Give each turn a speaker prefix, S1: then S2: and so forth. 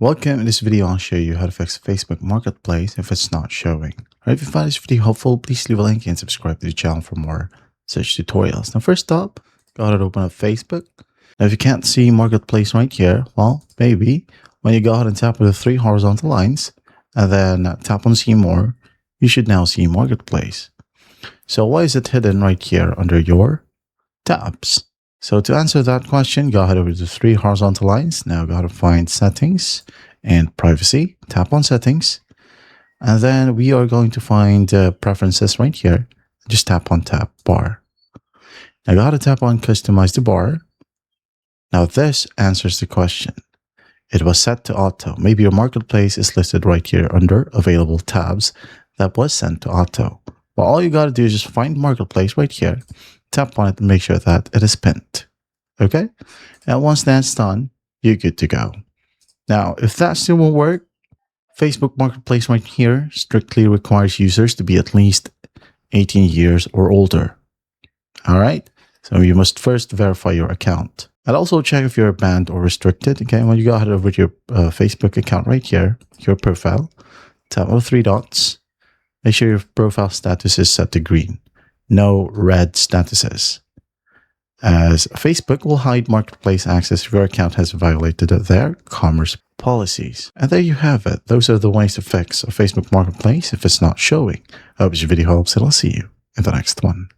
S1: Welcome. In this video, I'll show you how to fix Facebook Marketplace if it's not showing. Alright, if you find this video helpful, please leave a like and subscribe to the channel for more such tutorials. Now, first up, go ahead and open up Facebook. Now, if you can't see Marketplace right here, well, maybe when you go ahead and tap on the three horizontal lines and then tap on See More, you should now see Marketplace. So why is it hidden right here under your tabs? So to answer that question, go ahead over to the three horizontal lines. Now go ahead and find Settings and Privacy. Tap on Settings. And then we are going to find Preferences right here. Just tap on Tab Bar. Now go ahead and tap on Customize the bar. Now this answers the question. It was set to auto. Maybe your marketplace is listed right here under Available Tabs that was sent to auto. Well, all you got to do is just find Marketplace right here. Tap on it and make sure that it is pinned. Okay? And once that's done, you're good to go. Now, if that still won't work, Facebook Marketplace right here strictly requires users to be at least 18 years or older. All right? So you must first verify your account. And also check if you're banned or restricted. Okay? When you go ahead over to your Facebook account right here, your profile, tap on the three dots. Make sure your profile status is set to green. No red statuses, as Facebook will hide marketplace access if your account has violated their commerce policies. And there you have it. Those are the ways to fix a Facebook Marketplace if it's not showing. I hope this video helps, and I'll see you in the next one.